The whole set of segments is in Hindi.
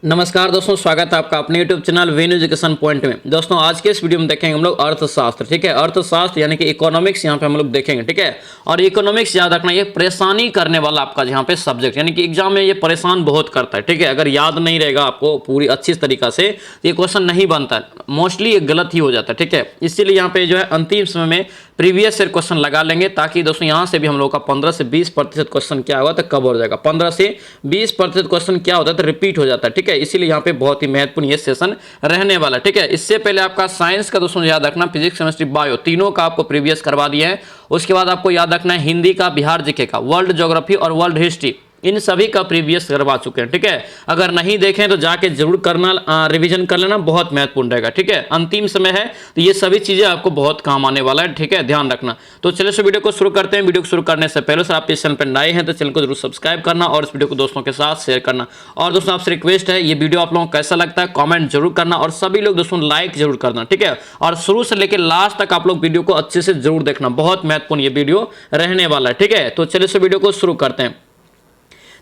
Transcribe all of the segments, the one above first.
नमस्कार दोस्तों, स्वागत है आपका अपने YouTube channel venue education point में। दोस्तों आज के इस वीडियो में देखेंगे हम लोग अर्थशास्त्र। ठीक है, अर्थशास्त्र यानी कि इकोनॉमिक्स यहाँ पे हम लोग देखेंगे। ठीक है, और इकोनॉमिक्स याद रखना, ये परेशानी करने वाला आपका यहाँ पे सब्जेक्ट, यानी कि एग्जाम में ये परेशान बहुत करता है। ठीक है, अगर याद नहीं रहेगा आपको पूरी अच्छी तरीका से तो ये क्वेश्चन नहीं बनता है, मोस्टली ये गलत ही हो जाता है। ठीक है, इसीलिए यहाँ पे जो है अंतिम समय में प्रीवियस ईयर क्वेश्चन लगा लेंगे, ताकि दोस्तों यहाँ से भी हम लोग का 15 से 20% क्वेश्चन क्या होगा तो कवर हो जाएगा। 15 से 20% क्वेश्चन क्या होता है तो रिपीट हो जाता है। ठीक है, इसीलिए यहाँ पे बहुत ही महत्वपूर्ण ये सेशन रहने वाला है। ठीक है, इससे पहले आपका साइंस का दोस्तों याद रखना, फिजिक्स केमिस्ट्री बायो तीनों का आपको प्रीवियस करवा दिया है। उसके बाद आपको याद रखना है हिंदी का, बिहार जीके का, वर्ल्ड ज्योग्राफी और वर्ल्ड हिस्ट्री, इन सभी का प्रीवियस करवा चुके हैं। ठीक है, अगर नहीं देखें तो जाके जरूर करना, रिवीजन कर लेना, बहुत महत्वपूर्ण रहेगा। ठीक है, अंतिम समय है तो ये सभी चीजें आपको बहुत काम आने वाला है। ठीक है, ध्यान रखना। तो चलिए वीडियो को शुरू करते हैं। वीडियो को शुरू करने से पहले सर आप इस चैनल पर नए हैं तो चैनल को जरूर सब्सक्राइब करना और इस वीडियो को दोस्तों के साथ शेयर करना। और दोस्तों आपसे रिक्वेस्ट है, ये वीडियो आप लोगों को कैसा लगता है कॉमेंट जरूर करना, और सभी लोग दोस्तों लाइक जरूर करना। ठीक है, और शुरू से लेकर लास्ट तक आप लोग वीडियो को अच्छे से जरूर देखना, बहुत महत्वपूर्ण ये वीडियो रहने वाला है। ठीक है, तो चलिए वीडियो को शुरू करते हैं।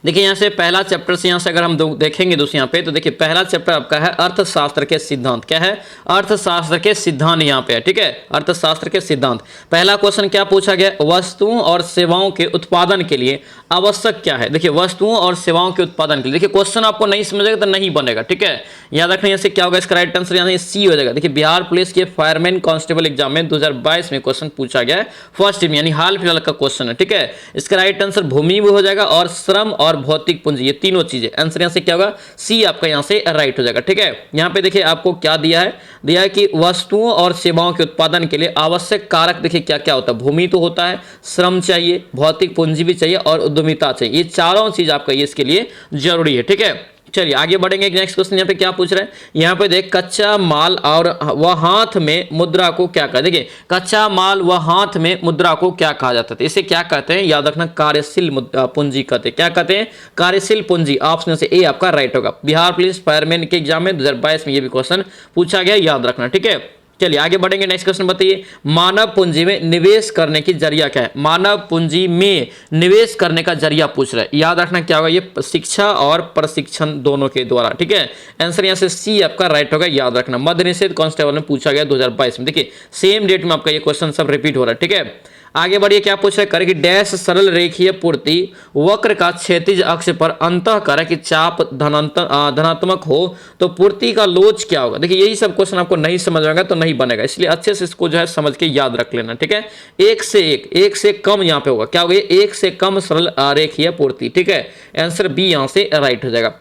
देखिए यहाँ से पहला चैप्टर से यहाँ से अगर हम देखेंगे दोस्तों यहाँ पे, तो देखिए पहला चैप्टर आपका है अर्थशास्त्र के सिद्धांत। क्या है? अर्थशास्त्र के सिद्धांत यहाँ पे है। ठीक है, अर्थशास्त्र के सिद्धांत। पहला क्वेश्चन क्या पूछा गया? वस्तुओं और सेवाओं के उत्पादन के लिए आवश्यक क्या है? देखिए वस्तुओं और सेवाओं के उत्पादन के लिए, देखिए क्वेश्चन आपको नहीं समझेगा तो नहीं बनेगा। ठीक है, याद रखना यहाँ से क्या होगा, इसका राइट आंसर यहाँ सी हो जाएगा। देखिए बिहार पुलिस के फायरमैन कांस्टेबल एग्जाम में 2022 में क्वेश्चन पूछा गया है, फर्स्ट टाइम, यानी हाल फिलहाल का क्वेश्चन है। ठीक है, इसका राइट आंसर भूमि भी हो जाएगा और श्रम और भौतिक पूंजी, ये तीनों चीजें। आंसर यहाँ से क्या होगा? सी आपका यहाँ से राइट हो जाएगा। ठीक है, यहाँ पे देखिए आपको क्या दिया है, दिया है कि वस्तुओं और सेवाओं के उत्पादन के लिए आवश्यक कारक देखिए क्या क्या होता है। भूमि तो होता है, श्रम चाहिए, भौतिक पूंजी भी चाहिए और उद्यमिता चाहिए। ये चारों चीज आपका ये इसके लिए जरूरी है। ठीक है, चलिए आगे बढ़ेंगे। नेक्स्ट क्वेश्चन यहाँ पे क्या पूछ रहे हैं, यहाँ पे देख, कच्चा माल और वह हाथ में मुद्रा को क्या कहते हैं? देखिए कच्चा माल व हाथ में मुद्रा को क्या कहा जाता है? इसे क्या कहते हैं? याद रखना, कार्यशील पूंजी कहते हैं। क्या कहते हैं? कार्यशील पूंजी। ऑप्शन से ए आपका राइट होगा। बिहार पुलिस फायरमैन के एग्जाम में 2022 में ये भी क्वेश्चन पूछा गया, याद रखना। ठीक है, चलिए आगे बढ़ेंगे। नेक्स्ट क्वेश्चन बताइए, मानव पूंजी में निवेश करने की जरिया क्या है? मानव पूंजी में निवेश करने का जरिया पूछ रहा है, याद रखना क्या होगा? ये शिक्षा और प्रशिक्षण दोनों के द्वारा। ठीक है, आंसर यहाँ से सी आपका राइट होगा, याद रखना। मद्य निषेध कांस्टेबल में पूछा गया 2022 में। देखिए सेम डेट में आपका ये क्वेश्चन सब रिपीट हो रहा है। ठीक है, आगे बढ़िए, क्या पूछ रहे हैं, करे कि डैश सरल रेखीय पूर्ति वक्र का क्षैतिज अक्ष पर अंतः करे कि चाप धनात्मक हो तो पूर्ति का लोच क्या होगा? देखिए यही सब क्वेश्चन आपको नहीं समझ आएगा तो नहीं बनेगा, इसलिए अच्छे से इसको जो है समझ के याद रख लेना। ठीक है, एक से कम यहाँ पे होगा, क्या होगा? एक से कम सरल रेखीय पूर्ति। ठीक है, आंसर बी यहाँ से राइट हो जाएगा।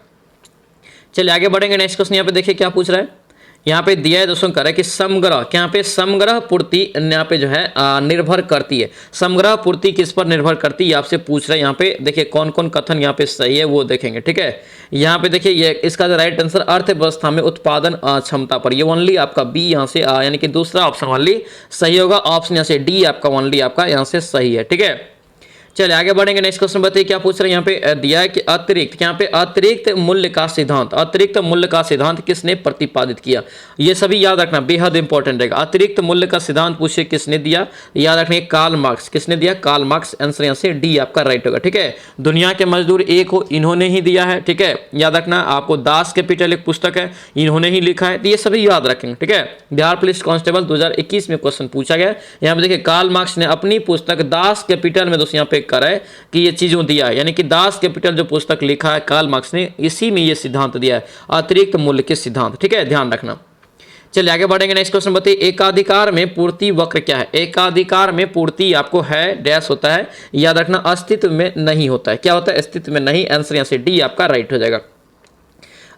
चलिए आगे बढ़ेंगे। नेक्स्ट क्वेश्चन यहाँ पे देखिए क्या पूछ रहा है, यहाँ पे दिया है दोस्तों, करे कि समग्र, क्या पे समग्र पूर्ति यहाँ पे जो है निर्भर करती है। समग्र पूर्ति किस पर निर्भर करती है आपसे पूछ रहा है। यहाँ पे देखिए कौन कौन कथन यहाँ पे सही है वो देखेंगे। ठीक है, यहाँ पे देखिए ये इसका जो राइट आंसर अर्थव्यवस्था में उत्पादन क्षमता पर, ये ओनली आपका बी यहाँ से यानी कि दूसरा ऑप्शन ओनली सही होगा। ऑप्शन यहाँ से डी आपका ओनली आपका यहाँ से सही है। ठीक है, चलिए आगे बढ़ेंगे। नेक्स्ट क्वेश्चन बताइए क्या पूछ रहे हैं। यहाँ पे दिया है कि अतिरिक्त, यहाँ पे अतिरिक्त मूल्य का सिद्धांत, अतिरिक्त मूल्य का सिद्धांत किसने प्रतिपादित किया? ये सभी याद रखना, बेहद इंपॉर्टेंट रहेगा। अतिरिक्त मूल्य का सिद्धांत पूछे किसने दिया, याद रखना, कार्ल मार्क्स। किसने दिया? Karl Marx. आंसर यहाँ से डी आपका राइट होगा। ठीक है, दुनिया के मजदूर एक हो, इन्होंने ही दिया है। ठीक है, याद रखना, आपको दास कैपिटल एक पुस्तक है, इन्होंने ही लिखा है, तो ये सभी याद रखेंगे। ठीक है, बिहार पुलिस कांस्टेबल 2021 में क्वेश्चन पूछा गया। यहाँ पे देखिए कार्ल मार्क्स ने अपनी पुस्तक दास कैपिटल में दोस्तों यहाँ पे करा है कि ये चीजों दिया है, यानी कि दास कैपिटल जो पुस्तक लिखा है कार्ल मार्क्स ने, इसी में ये सिद्धांत दिया है, अतिरिक्त मूल्य के सिद्धांत। ठीक है, ध्यान रखना। चलिए आगे बढ़ेंगे। नेक्स्ट क्वेश्चन बताइए, एकाधिकार में पूर्ति वक्र क्या है? एकाधिकार में पूर्ति आपको है डैश होता है, याद रखना, अस्तित्व में नहीं होता है। क्या होता है? अस्तित्व में नहीं। आंसर यहाँ से डी आपका राइट हो जाएगा।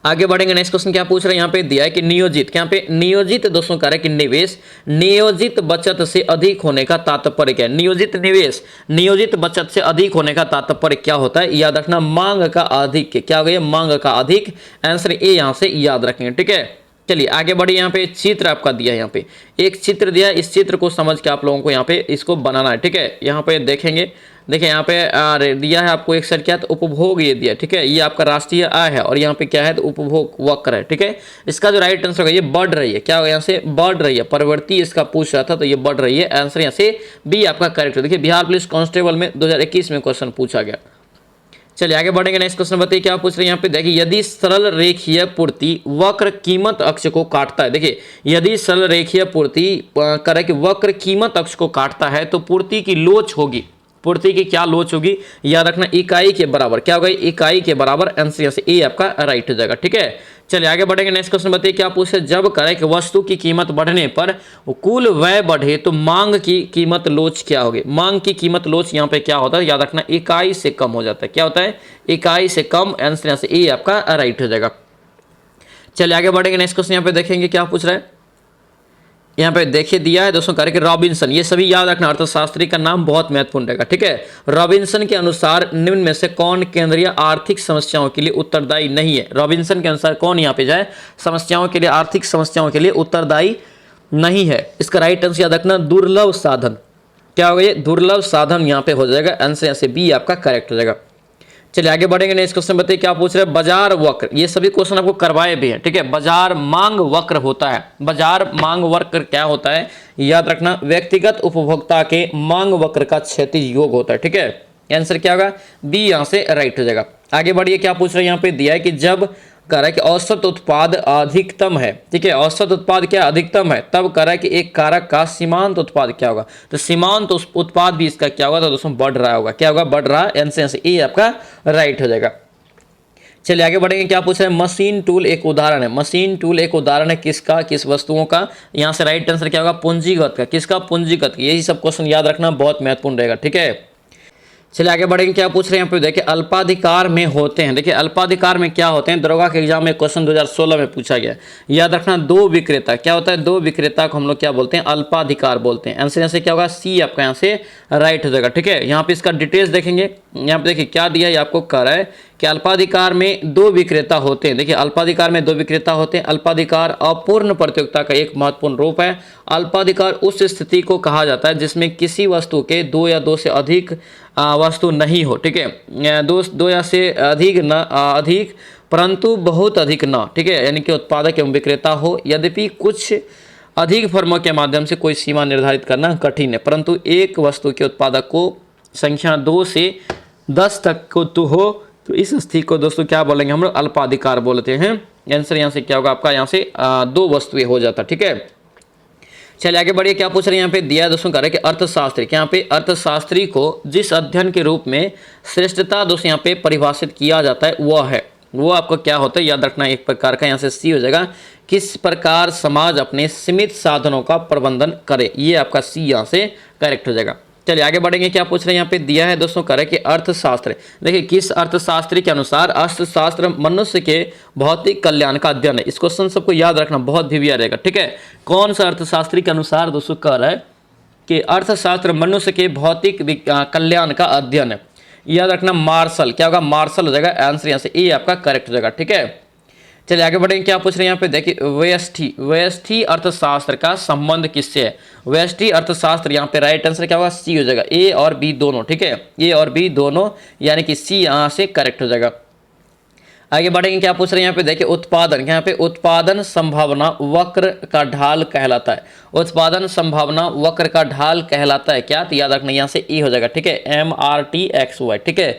आगे बढ़ेंगे। नेक्स्ट क्वेश्चन क्या पूछ रहे हैं, यहाँ पे दिया है कि नियोजित, क्या पे नियोजित दोस्तों कह रहे हैं कि निवेश नियोजित बचत से अधिक होने का तात्पर्य क्या है? नियोजित निवेश नियोजित बचत से अधिक होने का तात्पर्य क्या होता है? याद रखना, मांग का अधिक। क्या हो गया? मांग का अधिक। आंसर ए यहाँ से याद रखेंगे। ठीक है, चलिए आगे बढ़िए। यहाँ पे चित्र आपका दिया है, यहाँ पे एक चित्र दिया है, इस चित्र को समझ के आप लोगों को यहाँ पे इसको बनाना है। ठीक है, यहाँ पे देखेंगे, देखिए यहाँ पे दिया है आपको एक साइड क्या है तो उपभोग ये दिया। ठीक है, ये आपका राष्ट्रीय आय है और यहाँ पे क्या है तो उपभोग वक्र है। ठीक है, इसका जो राइट आंसर होगा ये बढ़ रही है। क्या होगा? यहाँ से बढ़ रही है, प्रवृत्ति इसका पूछ रहा था तो ये बढ़ रही है। आंसर यहाँ से बी आपका करेक्ट है। देखिए बिहार पुलिस कांस्टेबल में 2021 में क्वेश्चन पूछा गया। चलिए आगे बढ़ेंगे। नेक्स्ट क्वेश्चन बताइए क्या पूछ रहे हैं यहाँ पे। देखिए यदि सरल रेखीय पूर्ति वक्र कीमत अक्ष को काटता है, देखिए यदि सरल रेखीय पूर्ति करे कि वक्र कीमत अक्ष को काटता है तो पूर्ति की लोच होगी, पूर्ति की क्या लोच होगी, याद रखना इकाई के बराबर। क्या होगा, इकाई के बराबर। आंसर से ए आपका राइट हो जाएगा। ठीक है, चलिए आगे बढ़ेंगे। नेक्स्ट क्वेश्चन बताइए क्या पूछे। जब करे कि वस्तु की कीमत बढ़ने पर कुल व्यय बढ़े तो मांग की कीमत लोच क्या होगी। मांग की कीमत लोच यहाँ पे क्या होता है, याद रखना इकाई से कम हो जाता है। क्या होता है, इकाई से कम। आंसर से ए आपका राइट हो जाएगा। चलिए आगे बढ़ेंगे। नेक्स्ट क्वेश्चन यहाँ पे देखेंगे क्या पूछ रहा है। यहाँ पे देखिए दिया है दोस्तों कार्य रॉबिन्सन, ये सभी याद रखना, अर्थशास्त्री का नाम बहुत महत्वपूर्ण रहेगा। ठीक है, रॉबिन्सन के अनुसार निम्न में से कौन केंद्रीय आर्थिक समस्याओं के लिए उत्तरदायी नहीं है। रॉबिन्सन के अनुसार कौन यहाँ पे जाए समस्याओं के लिए, आर्थिक समस्याओं के लिए उत्तरदायी नहीं है। इसका राइट आंसर याद रखना दुर्लभ साधन। क्या होगा, ये दुर्लभ साधन यहाँ पे हो जाएगा। आंसर से बी आपका करेक्ट हो जाएगा। चलिए आगे बढ़ेंगे। नेक्स्ट क्वेश्चन बताइए क्या पूछ रहे हैं। बाजार वक्र, ये सभी क्वेश्चन आपको करवाए भी हैं। ठीक है, बाजार मांग वक्र होता है। बाजार मांग वक्र क्या होता है, याद रखना व्यक्तिगत उपभोक्ता के मांग वक्र का क्षैतिज योग होता है। ठीक है, आंसर क्या होगा, बी यहाँ से राइट हो जाएगा। आगे बढ़िए क्या पूछ रहे हैं, यहाँ पे दिया है कि जब कह रहा है कि औसत उत्पाद अधिकतम है। ठीक है, औसत उत्पाद क्या अधिकतम है, तब कह रहा है कि एक कारक का सीमांत उत्पाद क्या होगा, तो सीमांत उत्पाद भी इसका क्या होगा, तो दोस्तों बढ़ रहा होगा। क्या होगा, बढ़ रहा। आंसर ए आपका राइट हो जाएगा। चलिए आगे बढ़ेंगे। क्या पूछ रहे हैं, मशीन टूल एक उदाहरण है। मशीन टूल एक उदाहरण है किसका, किस वस्तुओं का। यहाँ से राइट आंसर क्या होगा, पूंजीगत का। किसका, पूंजीगत। यही सब क्वेश्चन याद रखना बहुत महत्वपूर्ण रहेगा। ठीक है, चलिए आगे बढ़ेंगे। क्या पूछ रहे हैं यहाँ पे, देखिए अल्पाधिकार में होते हैं। देखिए अल्पाधिकार में क्या होते हैं, दरोगा के एग्जाम में क्वेश्चन 2016 में पूछा गया। याद रखना दो विक्रेता। क्या होता है, दो विक्रेता को हम लोग क्या बोलते हैं, अल्पाधिकार बोलते हैं। आंसर यहाँ से क्या होगा, सी आपका यहाँ से राइट हो जाएगा। ठीक है, यहाँ पे इसका डिटेल्स देखेंगे। यहाँ पे देखिए क्या दिया है, आपको कह रहा है कि अल्पाधिकार में दो विक्रेता होते हैं। देखिए अल्पाधिकार में दो विक्रेता होते हैं। अल्पाधिकार अपूर्ण प्रतियोगिता का एक महत्वपूर्ण रूप है। अल्पाधिकार उस स्थिति को कहा जाता है जिसमें किसी वस्तु के दो या दो से अधिक वस्तु नहीं हो। ठीक है, दो या से अधिक न अधिक परंतु बहुत अधिक न। ठीक है, यानी कि उत्पादक एवं विक्रेता हो। यद्यपि कुछ अधिक फर्मों के माध्यम से कोई सीमा निर्धारित करना कठिन है, परंतु एक वस्तु के उत्पादक को संख्या 2 से 10 तक को तो हो, तो इस स्थिति को दोस्तों क्या बोलेंगे हम लोग, अल्पाधिकार बोलते हैं। आंसर यहाँ से क्या होगा आपका, यहाँ से दो वस्तुएं हो जाता। ठीक है, चलिए आगे बढ़िए। क्या पूछ रहे हैं यहाँ पे, दिया दोस्तों कह रहे हैं कि अर्थशास्त्री, यहाँ पे अर्थशास्त्री को जिस अध्ययन के रूप में श्रेष्ठता दोस्तों यहाँ पे परिभाषित किया जाता है वह है, वो आपको क्या होता है, याद रखना एक प्रकार का। यहाँ से सी हो जाएगा, किस प्रकार समाज अपने सीमित साधनों का प्रबंधन करे। ये आपका सी यहाँ से करेक्ट हो जाएगा। चलिए आगे बढ़ेंगे। क्या पूछ रहे हैं यहाँ पे, दिया है दोस्तों कह रहे हैं कि अर्थशास्त्र, देखिए किस अर्थशास्त्री के अनुसार अर्थशास्त्र मनुष्य के भौतिक कल्याण का अध्ययन है। इस क्वेश्चन सबको याद रखना, बहुत भिविया रहेगा। ठीक है, कौन सा अर्थशास्त्री के अनुसार दोस्तों कह रहा है कि अर्थशास्त्र मनुष्य के भौतिक कल्याण का अध्ययन है। याद रखना मार्शल। क्या होगा, मार्शल हो जाएगा। आंसर यहाँ से ए आपका करेक्ट हो जाएगा। ठीक है, चलिए आगे बढ़ेंगे। क्या पूछ रहे हैं यहाँ पे, देखिए व्यष्टि अर्थशास्त्र का संबंध किससे है। व्यष्टि अर्थशास्त्र यहाँ पे राइट आंसर क्या होगा, सी हो जाएगा। ए और बी दोनों। ठीक है, ए और बी दोनों, यानी कि सी यहाँ से करेक्ट हो जाएगा। आगे बढ़ेंगे। क्या पूछ रहे हैं यहाँ पे, देखिए उत्पादन, यहाँ पे उत्पादन संभावना वक्र का ढाल कहलाता है। उत्पादन संभावना वक्र का ढाल कहलाता है क्या, तो याद रखना यहाँ से ए हो जाएगा। ठीक है, MRTXY। ठीक है,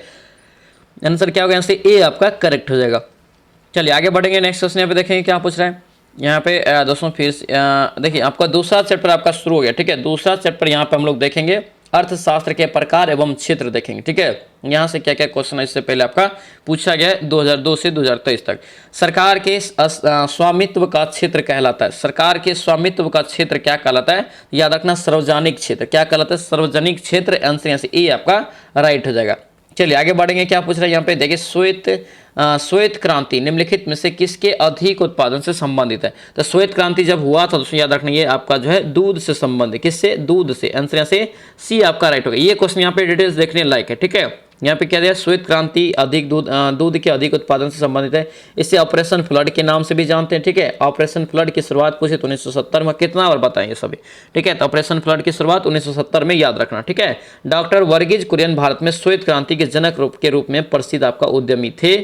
आंसर क्या होगा, यहाँ से ए आपका करेक्ट हो जाएगा। चलिए आगे बढ़ेंगे। नेक्स्ट क्वेश्चन यहाँ पे देखेंगे क्या पूछ रहे हैं यहाँ पे दोस्तों। फिर देखिए आपका दूसरा चैप्टर आपका शुरू हो गया। ठीक है, दूसरा चैप्टर यहाँ पे हम लोग देखेंगे अर्थशास्त्र के प्रकार एवं क्षेत्र देखेंगे। ठीक है, यहाँ से क्या क्या क्वेश्चन है इससे पहले आपका पूछा गया 2002 से 2023 तक। सरकार के स्वामित्व का क्षेत्र कहलाता है। सरकार के स्वामित्व का क्षेत्र क्या कहलाता है, याद रखना सार्वजनिक क्षेत्र। क्या कहलाता है, सार्वजनिक क्षेत्र। आंसर यहाँ से ए आपका राइट हो जाएगा। चलिए आगे बढ़ेंगे। क्या पूछ रहे हैं यहाँ पे, देखिए श्वेत क्रांति निम्नलिखित में से किसके अधिक उत्पादन से संबंधित है। तो श्वेत क्रांति जब हुआ था दोस्तों याद रखना ये आपका जो है दूध से संबंधित। किससे, दूध से। आंसर यहाँ से सी आपका राइट होगा। ये क्वेश्चन यहाँ पे डिटेल्स देखने लायक है। ठीक है, यहाँ पे क्या दिया, श्वेत क्रांति अधिक दूध के अधिक उत्पादन से संबंधित है। इसे ऑपरेशन फ्लड के नाम से भी जानते हैं। ठीक है, ऑपरेशन फ्लड की शुरुआत पूछे तो 1970 में, कितना बार बताएंगे सभी। ठीक है, तो ऑपरेशन फ्लड की शुरुआत 1970 में, याद रखना। ठीक है, डॉक्टर वर्गीज कुरियन भारत में श्वेत क्रांति के जनक के रूप में प्रसिद्ध आपका उद्यमी थे।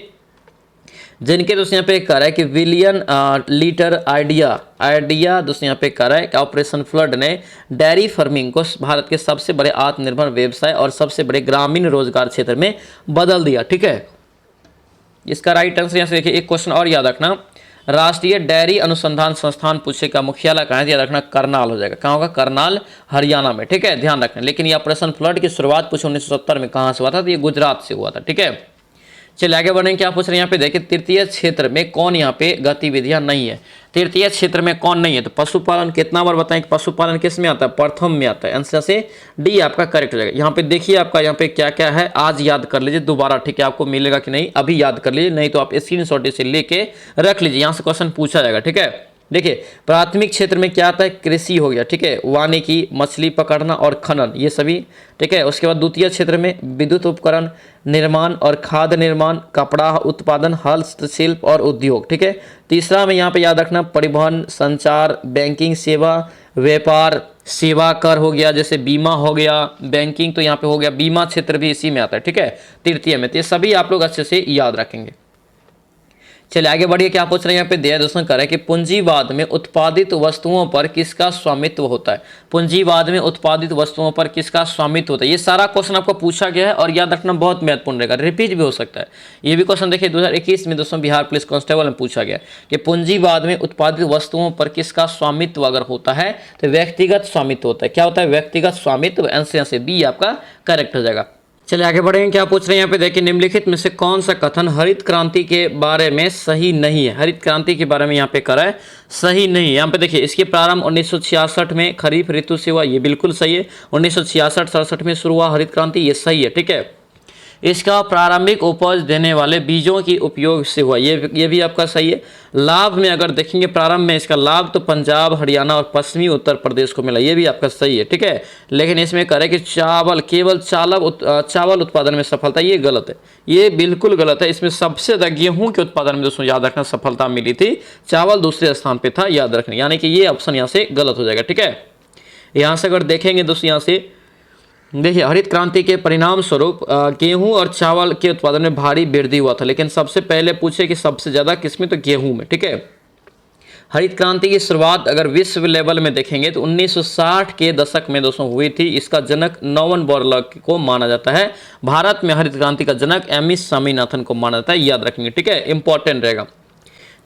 जिनके दोस्तों यहाँ पे कह रहा है कि बिलियन लीटर आइडिया दोस्तों यहाँ पे कह रहा है कि ऑपरेशन फ्लड ने डेयरी फार्मिंग को भारत के सबसे बड़े आत्मनिर्भर व्यवसाय और सबसे बड़े ग्रामीण रोजगार क्षेत्र में बदल दिया। ठीक है, इसका राइट आंसर यहाँ से देखिए। एक क्वेश्चन और याद रखना, राष्ट्रीय डेयरी अनुसंधान संस्थान पूछेगा मुख्यालय कहाँ है, याद रखना करनाल हो जाएगा। कहाँ होगा, करनाल हरियाणा में। ठीक है, ध्यान रखना। लेकिन ये ऑपरेशन फ्लड की शुरुआत पूछे 1970 में कहाँ से हुआ था, तो ये गुजरात से हुआ था। ठीक है, चलिए आगे बढ़ेंगे। क्या पूछ रहे हैं यहाँ पे देखिए, तृतीय क्षेत्र में कौन यहाँ पे गतिविधियां नहीं है। तृतीय क्षेत्र में कौन नहीं है, तो पशुपालन। कितना बार बताएं कि पशुपालन किस में आता है, प्रथम में आता है। आंसर से डी आपका करेक्ट हो जाएगा। यहाँ पे देखिए आपका यहाँ पे क्या क्या है, आज याद कर लीजिए दोबारा। ठीक है, आपको मिलेगा कि नहीं अभी याद कर लीजिए, नहीं तो आप स्क्रीनशॉट इसे लेके रख लीजिए, यहाँ से क्वेश्चन पूछा जाएगा। ठीक है, देखिए प्राथमिक क्षेत्र में क्या आता है, कृषि हो गया। ठीक है, वानिकी, मछली पकड़ना और खनन, ये सभी। ठीक है, उसके बाद द्वितीय क्षेत्र में विद्युत उपकरण निर्माण और खाद्य निर्माण, कपड़ा उत्पादन, हस्तशिल्प और उद्योग। ठीक है, तीसरा में यहाँ पे याद रखना परिवहन, संचार, बैंकिंग सेवा, व्यापार, सेवा कर हो गया, जैसे बीमा हो गया, बैंकिंग तो यहाँ पे हो गया, बीमा क्षेत्र भी इसी में आता है। ठीक है, तृतीय में। तो ये सभी आप लोग अच्छे से याद रखेंगे। चलिए आगे बढ़िए। क्या पूछ रहे हैं यहाँ पे दिया दोस्तों, कह रहे हैं कि पूंजीवाद में उत्पादित वस्तुओं पर किसका स्वामित्व होता है। पूंजीवाद में उत्पादित वस्तुओं पर किसका स्वामित्व होता है, ये सारा क्वेश्चन आपको पूछा गया है और याद रखना बहुत महत्वपूर्ण रहेगा, रिपीट भी हो सकता है। ये भी क्वेश्चन देखिए 2021 में दोस्तों बिहार पुलिस कांस्टेबल में पूछा गया कि पूंजीवाद में उत्पादित वस्तुओं पर किसका स्वामित्व अगर होता है तो व्यक्तिगत स्वामित्व होता है। क्या होता है, व्यक्तिगत स्वामित्व। आंसर से बी आपका करेक्ट हो जाएगा। चलिए आगे बढ़ेंगे। क्या पूछ रहे हैं यहाँ पे देखिए, निम्नलिखित में से कौन सा कथन हरित क्रांति के बारे में सही नहीं है। हरित क्रांति के बारे में यहाँ पे करा है सही नहीं। यहाँ पे देखिए इसके प्रारंभ 1966 में खरीफ ऋतु से हुआ, ये बिल्कुल सही है। 1966-67 में शुरू हुआ हरित क्रांति, ये सही है। ठीक है, इसका प्रारंभिक उपज देने वाले बीजों की उपयोग से हुआ, ये भी आपका सही है। लाभ में अगर देखेंगे प्रारंभ में इसका लाभ तो पंजाब, हरियाणा और पश्चिमी उत्तर प्रदेश को मिला, ये भी आपका सही है। ठीक है, लेकिन इसमें कह रहे कि केवल चावल उत्पादन में सफलता, ये गलत है, ये बिल्कुल गलत है। इसमें सबसे ज़्यादा गेहूं के उत्पादन में दोस्तों याद रखना सफलता मिली थी, चावल दूसरे स्थान पर था, याद रखना। यानी कि ये ऑप्शन यहाँ से गलत हो जाएगा। ठीक है, यहाँ से अगर देखेंगे दोस्तों, यहाँ से देखिए हरित क्रांति के परिणाम स्वरूप गेहूं और चावल के उत्पादन में भारी वृद्धि हुआ था, लेकिन सबसे पहले पूछे कि सबसे ज़्यादा किसमें, तो गेहूं में। ठीक है, हरित क्रांति की शुरुआत अगर विश्व लेवल में देखेंगे तो 1960 के दशक में दोस्तों हुई थी। इसका जनक नॉवन बोरलॉग को माना जाता है। भारत में हरित क्रांति का जनक एमएस स्वामीनाथन को माना जाता है, याद रखेंगे। ठीक है, इंपॉर्टेंट रहेगा।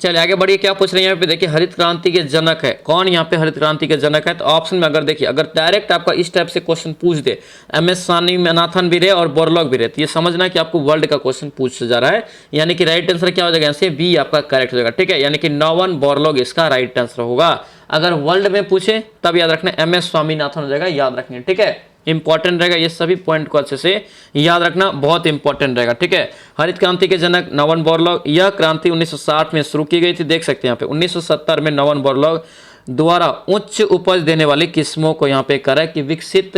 चलिए आगे बढ़िए। क्या पूछ रहे हैं यहाँ पे देखिए, हरित क्रांति के जनक है कौन, यहाँ पे हरित क्रांति के जनक है। तो ऑप्शन में अगर देखिए, अगर डायरेक्ट आपका इस टाइप से क्वेश्चन पूछ दे, एमएस स्वामीनाथन भी रहे और बोरलॉग भी रहे, तो ये समझना कि आपको वर्ल्ड का क्वेश्चन पूछ जा रहा है। यानी कि राइट आंसर क्या हो जाएगा, यहाँ बी आपका करेक्ट हो जाएगा। ठीक है, यानी कि नॉवन बोरलॉग इसका राइट आंसर होगा। अगर वर्ल्ड में पूछे तब याद रखना एमएस स्वामीनाथन हो जाएगा, याद रखना। ठीक है, इंपॉर्टेंट रहेगा, ये सभी पॉइंट को अच्छे से याद रखना, बहुत इंपॉर्टेंट रहेगा। ठीक है, हरित क्रांति के जनक नॉवन बोरलॉग। यह क्रांति 1960 में शुरू की गई थी, देख सकते हैं यहाँ पे। 1970 में नॉवन बोरलॉग द्वारा उच्च उपज देने वाली किस्मों को यहाँ पे करा कि विकसित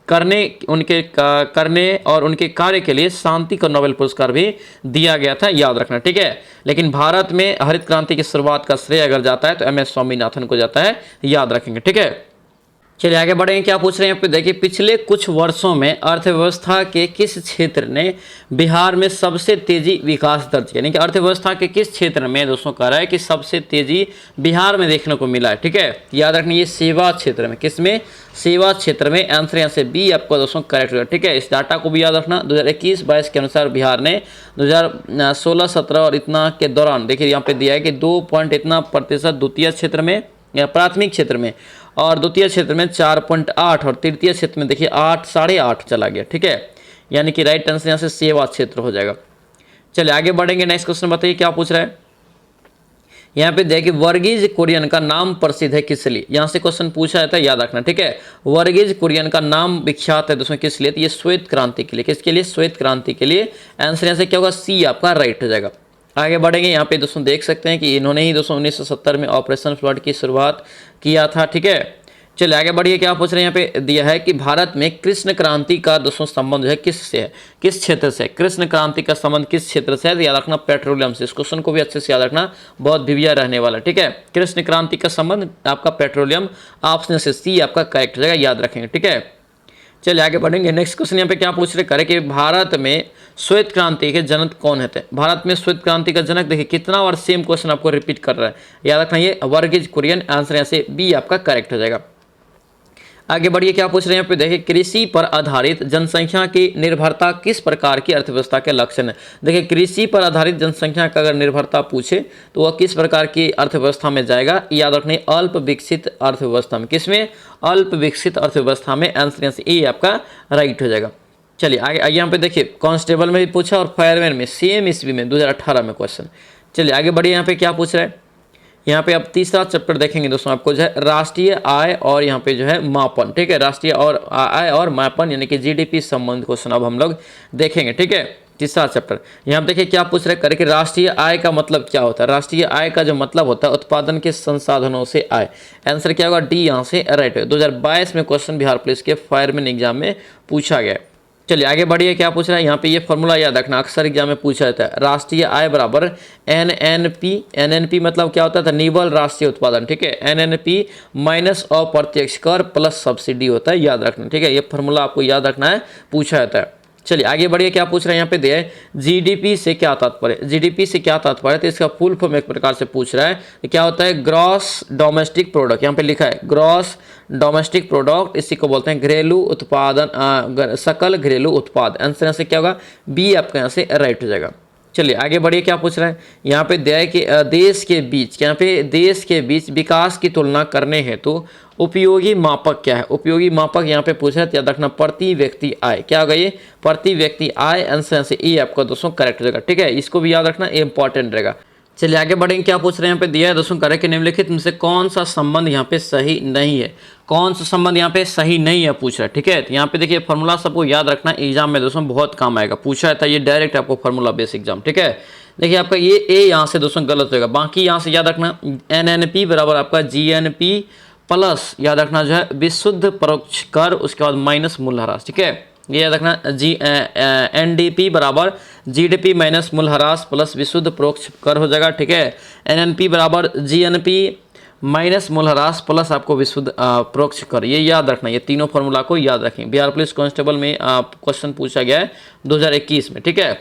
करने और उनके कार्य के लिए शांति का नोबेल पुरस्कार भी दिया गया था, याद रखना। ठीक है, लेकिन भारत में हरित क्रांति की शुरुआत का श्रेय अगर जाता है तो एमएस स्वामीनाथन को जाता है, याद रखेंगे। ठीक है, चलिए आगे बढ़ेंगे। क्या पूछ रहे हैं यहाँ पे देखिए, पिछले कुछ वर्षों में अर्थव्यवस्था के किस क्षेत्र ने बिहार में सबसे तेजी विकास दर्ज किया। यानी कि अर्थव्यवस्था के किस क्षेत्र में दोस्तों कह रहा है कि सबसे तेजी बिहार में देखने को मिला है। ठीक है, याद रखना ये सेवा क्षेत्र में, किसमें, सेवा क्षेत्र में। आंसर यहाँ से बी आपका दोस्तों करेक्ट होगा। ठीक है, इस डाटा को भी याद रखना। 2021-22 के अनुसार बिहार ने 2016-17 और इतना के दौरान देखिए यहाँ पे दिया है कि 2% द्वितीय क्षेत्र में या प्राथमिक क्षेत्र में, और द्वितीय क्षेत्र में 4.8 और तृतीय क्षेत्र में देखिए 8.5 चला गया। ठीक है, यानी कि राइट आंसर यहाँ से सेवा क्षेत्र हो जाएगा। चलिए आगे बढ़ेंगे। नेक्स्ट क्वेश्चन बताइए क्या पूछ रहा है यहाँ पे देखिए, वर्गीज कुरियन का नाम प्रसिद्ध है किस लिए। यहाँ से क्वेश्चन पूछा जाता है, याद रखना। ठीक है, वर्गीज कुरियन का नाम विख्यात है दोस्तों किस लिए, तो ये श्वेत क्रांति के लिए। किसके लिए, श्वेत क्रांति के लिए। आंसर यहाँ से क्या होगा, सी आपका राइट हो जाएगा। आगे बढ़ेंगे। यहाँ पे दोस्तों देख सकते हैं कि इन्होंने ही दोस्तों 1970 में ऑपरेशन फ्लड की शुरुआत किया था। ठीक है, चलिए आगे बढ़िए। क्या पूछ रहे हैं यहाँ पे दिया है कि भारत में कृष्ण क्रांति का दोस्तों संबंध है किससे है, किस क्षेत्र से। कृष्ण क्रांति का संबंध किस क्षेत्र से है, तो याद रखना पेट्रोलियम से। इस क्वेश्चन को भी अच्छे से याद रखना, बहुत भिविया रहने वाला। ठीक है, कृष्ण क्रांति का संबंध आपका पेट्रोलियम, ऑप्शन से सी आपका करेक्ट हो जाएगा, याद रखेंगे। ठीक है, चलिए आगे बढ़ेंगे। नेक्स्ट क्वेश्चन यहाँ पे क्या पूछ रहे करे कि भारत में श्वेत क्रांति के जनक कौन है? भारत में श्वेत क्रांति का जनक देखिए कितना बार सेम क्वेश्चन आपको रिपीट कर रहा है, याद रखना ये वर्गीज कुरियन। आंसर यहाँ से बी आपका करेक्ट हो जाएगा। आगे बढ़िए क्या पूछ रहे हैं यहाँ पे देखिए, कृषि पर आधारित जनसंख्या की निर्भरता किस प्रकार की अर्थव्यवस्था के लक्षण है? देखिए कृषि पर आधारित जनसंख्या का अगर निर्भरता पूछे तो वह किस प्रकार की अर्थव्यवस्था में जाएगा? याद रखना अल्प विकसित अर्थव्यवस्था में। किसमें? अल्प विकसित अर्थव्यवस्था में। आंसर यहाँ से ए आपका राइट हो जाएगा। चलिए आगे यहाँ पे देखिए कांस्टेबल में भी पूछा और फायरमैन में सेम ईस्वी में 2018 में क्वेश्चन। चलिए आगे बढ़िए यहाँ पे क्या पूछ रहा है, यहाँ पे अब तीसरा चैप्टर देखेंगे दोस्तों आपको जो है राष्ट्रीय आय और यहाँ पे जो है मापन। ठीक है, राष्ट्रीय और आय और मापन यानी कि जीडीपी संबंधित क्वेश्चन अब हम लोग देखेंगे। ठीक है, तीसरा चैप्टर। यहाँ पे देखिए क्या पूछ रहे करके, राष्ट्रीय आय का मतलब क्या होता है? राष्ट्रीय आय का जो मतलब होता है उत्पादन के संसाधनों से आय। आंसर क्या होगा? डी यहाँ से राइट है। 2022 में क्वेश्चन बिहार पुलिस के फायरमैन एग्जाम में पूछा गया। चलिए आगे बढ़िए क्या पूछ रहा है यहाँ पे, ये फॉर्मूला याद रखना अक्सर एग्जाम में पूछा जाता है। राष्ट्रीय आय बराबर एनएनपी। एनएनपी मतलब क्या होता है? निव्वल राष्ट्रीय उत्पादन। ठीक है, एनएनपी माइनस अप्रत्यक्ष कर प्लस सब्सिडी होता है, याद रखना। ठीक है, ये फॉर्मूला आपको याद रखना है, पूछा जाता है। चलिए आगे बढ़िए क्या पूछ रहे हैं यहाँ पे दे, जीडीपी से क्या तात्पर्य? जीडीपी से क्या तात्पर्य? तो इसका फुल फॉर्म एक प्रकार से पूछ रहा है तो क्या होता है? Gross domestic product. यहाँ पे लिखा है ग्रॉस डोमेस्टिक प्रोडक्ट, इसी को बोलते हैं घरेलू उत्पादन, सकल घरेलू उत्पाद। आंसर यहाँ से क्या होगा? बी आपका यहाँ से राइट हो जाएगा। चलिए आगे बढ़िए क्या पूछ रहा है यहाँ पे दे कि देश के बीच, यहाँ पे देश के बीच विकास की तुलना करने हेतु उपयोगी मापक क्या है? उपयोगी मापक यहाँ पे पूछा है, याद रखना प्रति व्यक्ति आय। क्या होगा ये? प्रति व्यक्ति आय। आंसर से ए आपका दोस्तों करेक्ट हो जाएगा। ठीक है, इसको भी याद रखना, इंपॉर्टेंट रहेगा। चलिए आगे बढ़ेंगे क्या पूछ रहे हैं यहाँ पे दिया है दोस्तों, करेक्ट निम्नलिखित में से कौन सा संबंध यहाँ पे सही नहीं है? कौन सा संबंध यहाँ पे सही नहीं है पूछ रहा है। ठीक है, तो यहाँ पे देखिए फॉर्मूला सबको याद रखना, एग्जाम में दोस्तों बहुत काम आएगा। पूछा था ये डायरेक्ट आपको फॉर्मूला बेस एग्जाम। ठीक है, देखिए आपका ये ए यहाँ से दोस्तों गलत होगा, बाकी यहाँ से याद रखना एनएनपी बराबर आपका जीएनपी प्लस याद रखना जो है विशुद्ध परोक्ष कर, उसके बाद माइनस मूल्यह्रास। ठीक है, ये याद रखना एनडीपी बराबर जीडीपी माइनस मूल्यह्रास प्लस विशुद्ध परोक्ष कर हो जाएगा। ठीक है, एनएनपी बराबर जीएनपी माइनस मूल्यह्रास प्लस आपको विशुद्ध परोक्ष कर, ये याद रखना। ये तीनों फॉर्मूला को याद रखें। बिहार पुलिस कांस्टेबल में क्वेश्चन पूछा गया है 2021 में। ठीक है,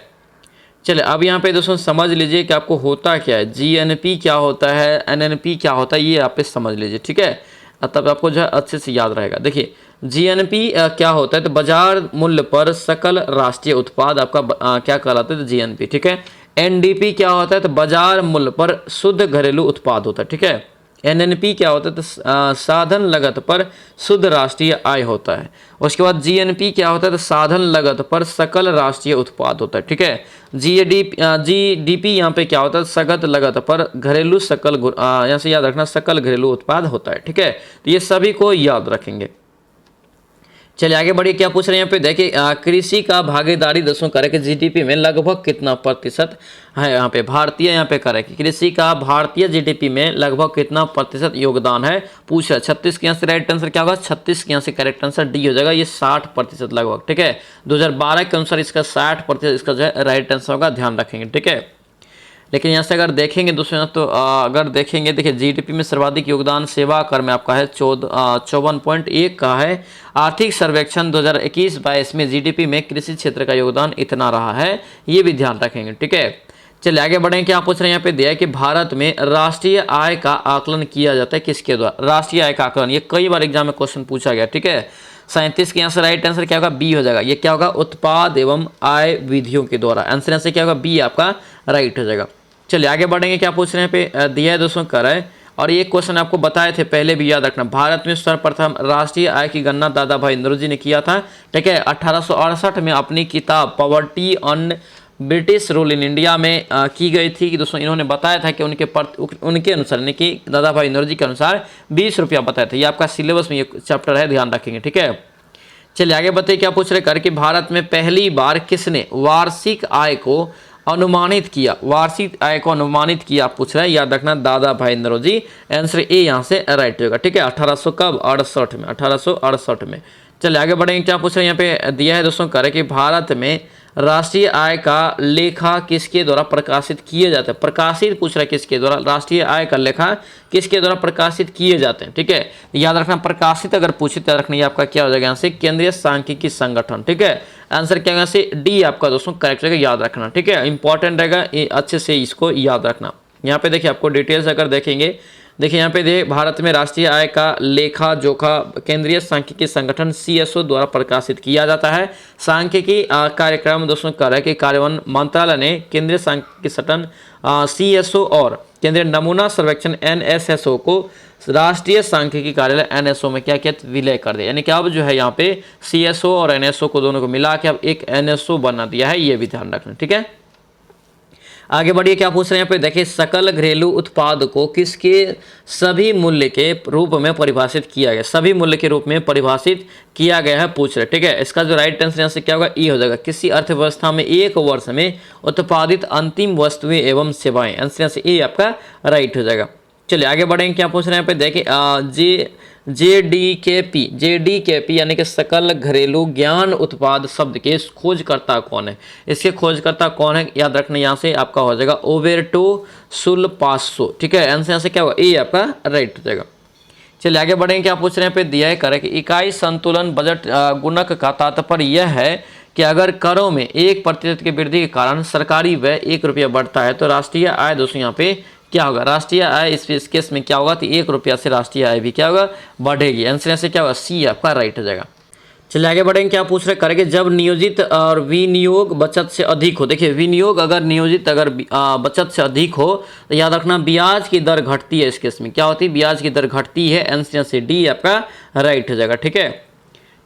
चलिए अब यहाँ पे दोस्तों समझ लीजिए कि आपको होता क्या है, जीएनपी क्या होता है, एनएनपी क्या होता है, ये आप पे समझ लीजिए। ठीक है, तब आपको जो है अच्छे से याद रहेगा। देखिए जीएनपी क्या होता है, तो बाजार मूल्य पर सकल राष्ट्रीय उत्पाद आपका क्या कहलाता है? तो जीएनपी। ठीक है, एनडीपी क्या होता है? तो बाजार मूल्य पर शुद्ध घरेलू उत्पाद होता है। ठीक है, एनएनपी क्या होता है? तो साधन लागत पर शुद्ध राष्ट्रीय आय होता है। उसके बाद जीएनपी क्या होता है? तो साधन लागत पर सकल राष्ट्रीय उत्पाद होता है। ठीक है, जीडीपी यहाँ पे क्या होता है? सगत लागत पर घरेलू सकल, यहाँ से याद रखना सकल घरेलू उत्पाद होता है। ठीक है, तो ये सभी को याद रखेंगे। चलिए आगे बढ़िए क्या पूछ रहे हैं यहाँ पे देखिए, कृषि का भागीदारी दोस्तों करे कि जीडीपी में लगभग कितना प्रतिशत है? यहाँ पे भारतीय, यहाँ पे करे कि कृषि का भारतीय जीडीपी में लगभग कितना प्रतिशत योगदान है पूछ रहा है। 36 के यहाँ से राइट आंसर क्या होगा? 36 के यहाँ से करेक्ट आंसर डी हो जाएगा, ये 60% लगभग। ठीक है, 2012 के अनुसार इसका 60% इसका जो है राइट आंसर होगा, ध्यान रखेंगे। ठीक है, लेकिन यहाँ से अगर देखेंगे दोस्तों तो अगर देखेंगे देखिए जीडीपी में सर्वाधिक योगदान सेवा कर में आपका है 54.1 का है। आर्थिक सर्वेक्षण 2021-22 में जीडीपी में कृषि क्षेत्र का योगदान इतना रहा है, ये भी ध्यान रखेंगे। ठीक है, चलिए आगे बढ़ें। क्या पूछ रहे हैं यहाँ पे दिया है कि भारत में राष्ट्रीय आय का आकलन किया जाता है किसके द्वारा? राष्ट्रीय आय का आकलन, ये कई बार एग्जाम में क्वेश्चन पूछा गया। ठीक है, 37 के यहाँ से राइट आंसर क्या होगा? बी हो जाएगा। ये क्या होगा? उत्पाद एवं आय विधियों के द्वारा। आंसर यहाँ से क्या होगा? बी आपका राइट हो जाएगा। चलिए आगे बढ़ेंगे। क्या पूछ रहे हैं पे दिया है दोस्तों कर है, और ये क्वेश्चन आपको बताए थे पहले भी, याद रखना। भारत में सर्वप्रथम राष्ट्रीय आय की गणना दादा भाई नौरोजी ने किया था। ठीक है, 1868 में अपनी किताब poverty on British rule in India में की गई थी कि दोस्तों इन्होंने बताया था कि उनके अनुसार यानी कि दादा भाई नौरोजी के अनुसार 20 रुपया बताया था। ये आपका सिलेबस में ये चैप्टर है, ध्यान रखेंगे। ठीक है, चलिए आगे बताइए। क्या पूछ रहे कर कि भारत में पहली बार किसने वार्षिक आय को अनुमानित किया? वार्षिक आय को अनुमानित किया पूछ रहा है, याद रखना दादा भाई नौरोजी। आंसर ए यहाँ से राइट होगा। ठीक है, 1800 कब? 68 में, 1868 में। चलिए आगे बढ़ेंगे। क्या पूछ रहे हैं यहाँ पे दिया है दोस्तों करे कि भारत में राष्ट्रीय आय का लेखा किसके द्वारा प्रकाशित किए जाते हैं। प्रकाशित पूछ रहा है किसके द्वारा, राष्ट्रीय आय का लेखा किसके द्वारा प्रकाशित किए जाते हैं। ठीक है, याद रखना प्रकाशित अगर पूछे तो याद रखना ये आपका क्या हो जाएगा यहाँ से केंद्रीय सांख्यिकी संगठन। ठीक है, आंसर क्या होगा से डी आपका दोस्तों करेक्ट रहेगा, याद रखना। ठीक है, इंपॉर्टेंट रहेगा, अच्छे से इसको याद रखना। यहाँ पे देखिए आपको डिटेल्स अगर देखेंगे, देखिए यहाँ पे दे भारत में राष्ट्रीय आय का लेखा जोखा केंद्रीय सांख्यिकी संगठन CSO द्वारा प्रकाशित किया जाता है। सांख्यिकी कार्यक्रम दोस्तों कर है कि कार्यान्वयन मंत्रालय ने केंद्रीय सांख्यिकी संगठन CSO और केंद्रीय नमूना सर्वेक्षण NSSO को राष्ट्रीय सांख्यिकी कार्यालय NSO में क्या किया, विलय कर दिया। यानी कि अब जो है यहाँ पे CSO और NSO को दोनों को मिला के अब एक NSO बना दिया है, ये भी ध्यान रखना। ठीक है, आगे बढ़िए क्या पूछ रहे हैं यहाँ पे देखिए, सकल घरेलू उत्पाद को किसके सभी मूल्य के रूप में परिभाषित किया गया, सभी मूल्य के रूप में परिभाषित किया गया है पूछ रहे। ठीक है, इसका जो राइट आंसर यहाँ से क्या होगा, ई हो जाएगा। किसी अर्थव्यवस्था में एक वर्ष में उत्पादित अंतिम वस्तुएं एवं सेवाएं, आंसर यहाँ से ई आपका राइट हो जाएगा। चलिए आगे बढ़ेंगे, क्या पूछ रहे हैं यहाँ पे देखिए, JDKP यानी कि सकल घरेलू ज्ञान उत्पाद शब्द के खोजकर्ता कौन है, इसके खोजकर्ता कौन है, याद रखना यहाँ से आपका हो जाएगा ओबेर्टो सुलपासो। ठीक है, आंसर यहाँ से क्या होगा, ये आपका राइट हो जाएगा। चलिए आगे बढ़ेंगे, क्या पूछ रहे हैं पे दिया है करे कि इकाई संतुलन बजट गुणक का तात्पर्य यह है कि अगर करों में 1% की वृद्धि के कारण सरकारी व्यय 1 रुपया बढ़ता है तो राष्ट्रीय आय दोस्तों यहाँ पे क्या होगा, राष्ट्रीय आय इस केस में क्या होगा तो 1 रुपया से राष्ट्रीय आय भी क्या होगा, बढ़ेगी। आंसर से क्या होगा, सी आपका राइट हो जाएगा। चलिए आगे बढ़ेंगे, क्या पूछ रहे करेंगे, जब नियोजित और विनियोग बचत से अधिक हो, देखिए विनियोग अगर नियोजित अगर बचत से अधिक हो तो याद रखना ब्याज की दर घटती है, इस केस में क्या होती है, ब्याज की दर घटती है। आंसर से डी आपका राइट हो जाएगा। ठीक है,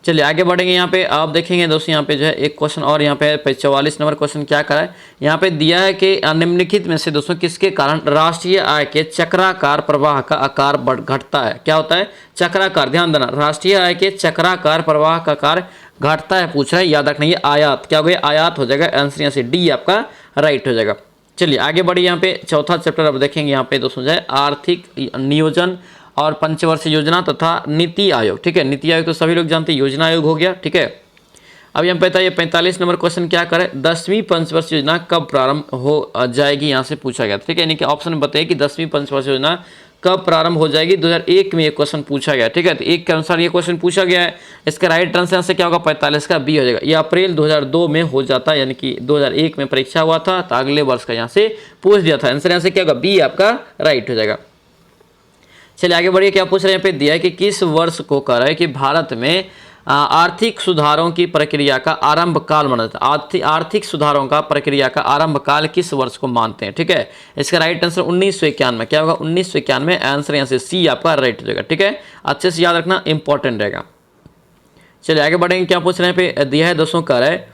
चलिए आगे बढ़ेंगे, यहाँ पे आप देखेंगे दोस्तों यहाँ पे जो है एक क्वेश्चन और यहाँ पे 44 नंबर क्वेश्चन क्या करा है, यहाँ पे दिया है कि निम्नलिखित में से दोस्तों किसके कारण राष्ट्रीय आय के चक्राकार प्रवाह का आकार घटता है, क्या होता है, चक्राकार, ध्यान देना, राष्ट्रीय आय के चक्राकार प्रवाह का आकार घटता है पूछ रहा है, याद रखना ये आयात क्या हो गया, आयात हो जाएगा। आंसर यहाँ से डी आपका राइट हो जाएगा। चलिए आगे बढ़िए, यहाँ पे चौथा चैप्टर अब देखेंगे, यहाँ पे दोस्तों जो है आर्थिक नियोजन और पंचवर्षीय योजना तथा नीति आयोग। ठीक है, नीति आयोग तो सभी लोग जानते हैं, योजना आयोग हो गया। ठीक है, अब यहाँ पे बताइए 45 नंबर क्वेश्चन क्या करें, 10वीं पंचवर्षीय योजना कब प्रारंभ हो जाएगी, यहाँ से पूछा गया। ठीक है, यानी कि ऑप्शन बताइए कि 10वीं पंचवर्षीय योजना कब प्रारंभ हो जाएगी। 2001 में ये क्वेश्चन पूछा गया। ठीक है, तो एक के अनुसार ये क्वेश्चन पूछा गया है, इसका राइट आंसर से क्या होगा, 45 का बी हो जाएगा। ये अप्रैल 2002 में हो जाता है, यानी कि 2001 में परीक्षा हुआ था तो अगले वर्ष का यहाँ से पूछ दिया था। आंसर यहाँ से क्या होगा, बी आपका राइट हो जाएगा। चलिए आगे बढ़िए, क्या पूछ रहे हैं, यहाँ पे दिया है कि किस वर्ष को कह रहा है कि भारत में आर्थिक सुधारों की प्रक्रिया का आरंभ काल माना जाता है, आर्थिक सुधारों का प्रक्रिया का आरंभ काल किस वर्ष को मानते हैं। ठीक है, इसका राइट आंसर 1991 क्या होगा, 1991। आंसर यहाँ से सी आपका राइट हो जाएगा। ठीक है, अच्छे से याद रखना, इंपॉर्टेंट रहेगा। चलिए आगे बढ़ेंगे, क्या पूछ रहे हैं पे दिया है दोस्तों, कह रहा है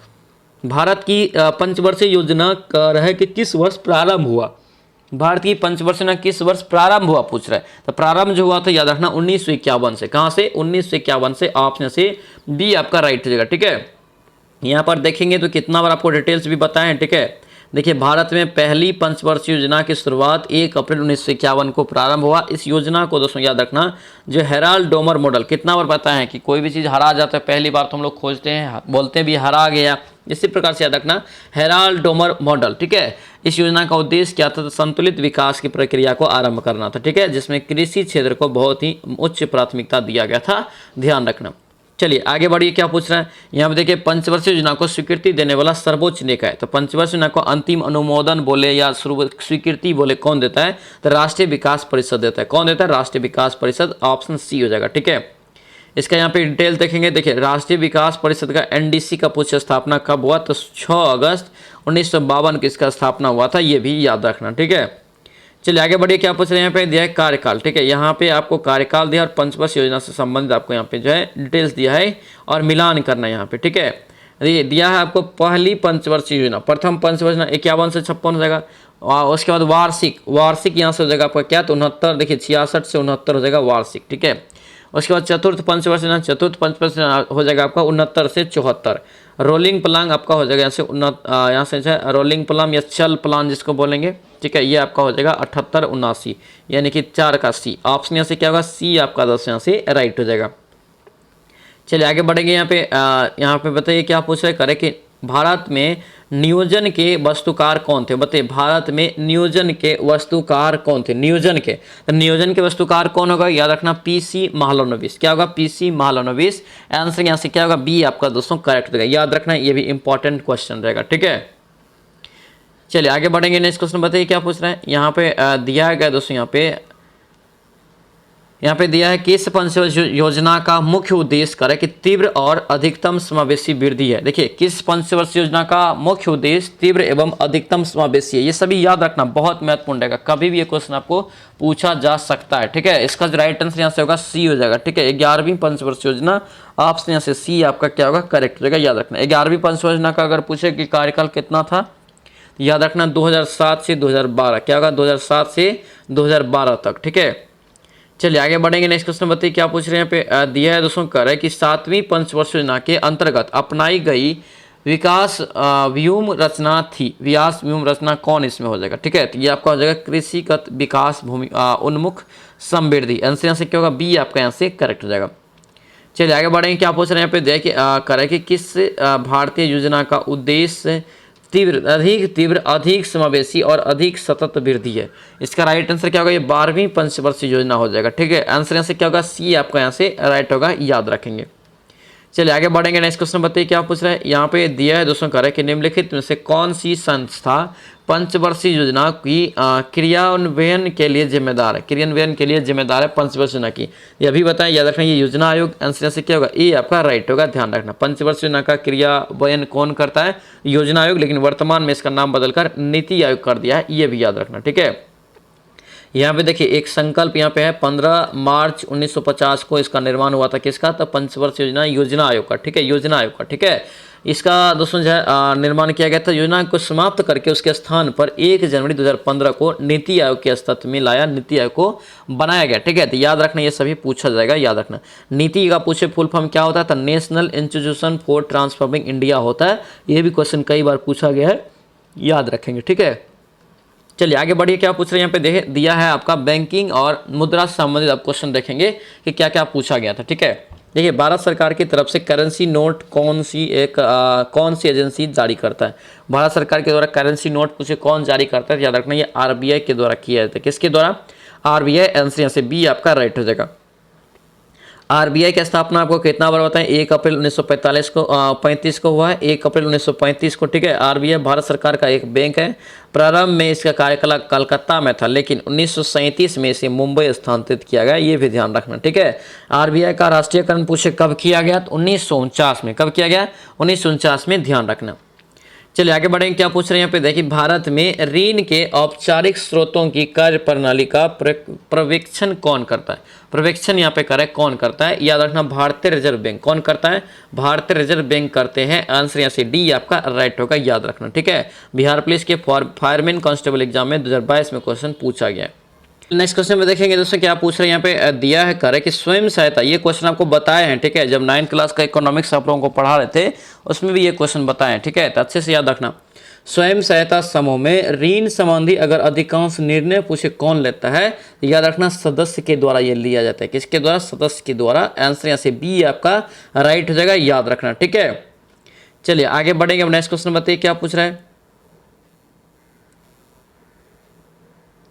भारत की पंचवर्षीय योजना कह रहा है कि किस वर्ष प्रारंभ हुआ, भारत की पंचवर्षीय योजना किस वर्ष प्रारंभ हुआ पूछ रहा है। तो प्रारंभ जो हुआ था याद रखना 1951 से, कहाँ से, 1951 से। ऑप्शन से बी आपका राइट हो जाएगा। ठीक है, यहाँ पर देखेंगे तो कितना बार आपको डिटेल्स भी बताएं। ठीक है, देखिए भारत में पहली पंचवर्षीय योजना की शुरुआत 1 अप्रैल 1951 को प्रारंभ हुआ। इस योजना को दोस्तों याद रखना जो हेराल्ड डोमर मॉडल, कितना बार पता है कि कोई भी चीज़ हरा जाता है पहली बार तो हम लोग खोजते हैं, बोलते हैं भी हरा गया, इसी प्रकार से याद रखना हेराल्ड डोमर मॉडल। ठीक है, इस योजना का उद्देश्य क्या था, तो संतुलित विकास की प्रक्रिया को आरंभ करना था। ठीक है, जिसमें कृषि क्षेत्र को बहुत ही उच्च प्राथमिकता दिया गया था, ध्यान रखना। चलिए आगे बढ़िए, क्या पूछ रहा है, यहाँ पे देखिए पंचवर्षीय योजना को स्वीकृति देने वाला सर्वोच्च निकाय, तो पंचवर्षीय योजना को अंतिम अनुमोदन बोले या स्वीकृति बोले कौन देता है, तो राष्ट्रीय विकास परिषद देता है। कौन देता है, राष्ट्रीय विकास परिषद। ऑप्शन सी हो जाएगा। ठीक है, इसका यहाँ पे डिटेल देखेंगे, देखिए राष्ट्रीय विकास परिषद का NDC का पूछ स्थापना कब हुआ, तो 6 अगस्त 1952 की इसका स्थापना हुआ था, ये भी याद रखना। ठीक है, चलिए आगे बढ़िए, क्या पूछ रहे हैं, यहाँ पे दिया है कार्यकाल। ठीक है, यहाँ पे आपको कार्यकाल दिया और पंचवर्षीय योजना से संबंधित आपको यहाँ पे जो है डिटेल्स दिया है और मिलान करना है यहाँ पे। ठीक है, ये दिया है आपको पहली पंचवर्षीय योजना, प्रथम पंचवर्षीय योजना 51 से 56 हो जाएगा, और उसके बाद वार्षिक यहाँ से हो जाएगा आपका क्या, तो 69, देखिए 66 से 69 हो जाएगा वार्षिक। ठीक है, उसके बाद चतुर्थ पंचवर्षीय योजना हो जाएगा आपका 69 से 74। रोलिंग प्लान आपका हो जाएगा यहाँ से रोलिंग प्लान या चल प्लान जिसको बोलेंगे। ठीक है, ये आपका हो जाएगा 78 79, यानी कि 4 का सी। ऑप्शन यहाँ से क्या होगा, सी आपका 10 यहाँ से राइट हो जाएगा। चलिए आगे बढ़ेंगे, यहाँ पे बताइए क्या पूछ रहे करे कि भारत में नियोजन के वस्तुकार कौन थे? बताइए, भारत में नियोजन के वस्तुकार कौन थे? नियोजन के, तो नियोजन के वस्तुकार कौन होगा? याद रखना पीसी महालनोबिस। क्या होगा? पीसी महालनोबिस। आंसर यहाँ से क्या होगा? बी आपका दोस्तों करेक्ट रहेगा। याद रखना, ये भी इंपॉर्टेंट क्वेश्चन रहेगा। ठीक है, चलिए आगे बढ़ेंगे। नेक्स्ट क्वेश्चन बताइए क्या पूछ रहे हैं। यहाँ पे दिया गया दोस्तों, यहाँ पे दिया है किस पंचवर्षीय योजना का मुख्य उद्देश्य करे कि तीव्र और अधिकतम समावेशी वृद्धि है। देखिए, किस पंचवर्षीय योजना का मुख्य उद्देश्य तीव्र एवं अधिकतम समावेशी है। ये सभी याद रखना, बहुत महत्वपूर्ण रहेगा। कभी भी ये क्वेश्चन आपको पूछा जा सकता है। ठीक है, इसका जो राइट आंसर यहाँ से होगा सी हो जाएगा। ठीक है, 11वीं पंचवर्षीय योजना, ऑप्शन यहाँ से सी आपका क्या होगा? करेक्ट हो जाएगा। याद रखना, 11वीं पंचवर्षीय योजना का अगर पूछे कि कार्यकाल कितना था, याद रखना 2007 से 2012। क्या होगा? 2007 से 2012 तक। ठीक है, चलिए आगे बढ़ेंगे। नेक्स्ट क्वेश्चन बताइए क्या पूछ रहे हैं। यहाँ पे दिया है दोस्तों, कर है कि 7वीं पंचवर्षीय योजना के अंतर्गत अपनाई गई विकास व्यूह रचना थी। विकास व्यूह रचना कौन इसमें हो जाएगा? ठीक है, तो ये आपका हो जाएगा कृषिगत विकास भूमि उन्मुख समृद्धि। आंसर यहाँ से क्या होगा? बी आपका यहाँ से करेक्ट हो जाएगा। चलिए आगे बढ़ेंगे। क्या पूछ रहे हैं यहाँ पे, देखिए कर है कि किस भारतीय योजना का उद्देश्य तीव्र अधिक समावेशी और अधिक सतत वृद्धि है। इसका राइट आंसर क्या होगा? ये 12वीं पंचवर्षीय योजना हो जाएगा। ठीक है, आंसर यहाँ से क्या होगा? सी आपका यहाँ से राइट होगा। याद रखेंगे। चलिए आगे बढ़ेंगे। नेक्स्ट क्वेश्चन बताइए क्या पूछ रहे हैं। यहाँ पे दिया है दोस्तों, कह रहे हैं कि निम्नलिखित में से कौन सी संस्था पंचवर्षीय योजना की क्रियान्वयन के लिए जिम्मेदार है? क्रियान्वयन के लिए जिम्मेदार है पंचवर्षीय योजना की, ये भी बताएं। याद रखना, ये योजना आयोग। आंसर से क्या होगा? ए आपका राइट होगा। ध्यान रखना, पंचवर्षीय योजना का क्रियान्वयन कौन करता है? योजना आयोग, लेकिन वर्तमान में इसका नाम बदलकर नीति आयोग कर दिया है। ये भी याद रखना। ठीक है, यहाँ पे देखिए एक संकल्प यहाँ पे है, 15 मार्च 1950 को इसका निर्माण हुआ था। किसका? तो पंचवर्षीय योजना, योजना आयोग का। ठीक है, योजना आयोग का। ठीक है, इसका दोस्तों जो है निर्माण किया गया था। योजना को समाप्त करके उसके स्थान पर 1 जनवरी 2015 को नीति आयोग के अस्तित्व में लाया, नीति आयोग को बनाया गया। ठीक है, तो याद रखना, ये सभी पूछा जाएगा। याद रखना, नीति का पूछे फुल फॉर्म क्या होता है? तो national institution for transforming India होता है। ये भी क्वेश्चन कई बार पूछा गया है, याद रखेंगे। ठीक है, चलिए आगे बढ़िए। क्या पूछ रहे हैं यहाँ पे दिया है आपका बैंकिंग और मुद्रा से संबंधित। आप क्वेश्चन देखेंगे कि क्या क्या पूछा गया था। ठीक है, देखिए भारत सरकार की तरफ से करेंसी नोट कौन सी एजेंसी जारी करता है? भारत सरकार के द्वारा करेंसी नोट पूछे कौन जारी करता है? याद रखना, ये आरबीआई के द्वारा किया जाता है। किसके द्वारा? आरबीआई। आंसर यहाँ से बी आपका राइट हो जाएगा। आरबीआई की स्थापना आपको कितना बार बताएं? 1 अप्रैल 1935 को हुआ है। 1 अप्रैल 1935 को। ठीक है, आरबीआई भारत सरकार का एक बैंक है। प्रारंभ में इसका कार्यकाल कलकत्ता में था, लेकिन 1937 में इसे मुंबई स्थानांतरित किया गया। ये भी ध्यान रखना। ठीक है, आरबीआई का राष्ट्रीयकरण पूछे कब किया गया? तो 1949 में। कब किया गया? 1949 में। ध्यान रखना। चलिए आगे बढ़ेंगे। क्या पूछ रहे हैं यहाँ पे, देखिए भारत में ऋण के औपचारिक स्रोतों की कार्य प्रणाली का पर्यवेक्षण कौन करता है? पर्यवेक्षण यहाँ पे करे कौन करता है? याद रखना, भारतीय रिजर्व बैंक। कौन करता है? भारतीय रिजर्व बैंक करते हैं। आंसर यहाँ से डी आपका राइट होगा। याद रखना। ठीक है, बिहार पुलिस के फायरमैन कांस्टेबल एग्जाम में 2022 में क्वेश्चन पूछा गया। नेक्स्ट क्वेश्चन में देखेंगे दोस्तों, क्या पूछ रहे हैं यहाँ पे दिया है, करे कि स्वयं सहायता। ये क्वेश्चन आपको बताए हैं। ठीक है, जब 9th क्लास का इकोनॉमिक्स आप लोगों को पढ़ा रहे थे, उसमें भी ये क्वेश्चन बताए हैं। ठीक है, तो अच्छे से याद रखना। स्वयं सहायता समूह में ऋण संबंधी अगर अधिकांश निर्णय पूछे कौन लेता है? याद रखना, सदस्य के द्वारा ये लिया जाता है। किसके द्वारा? सदस्य के द्वारा। आंसर यहाँ से बी आपका राइट हो जाएगा। याद रखना। ठीक है, चलिए आगे बढ़ेंगे। अब नेक्स्ट क्वेश्चन बताइए क्या पूछ रहा है।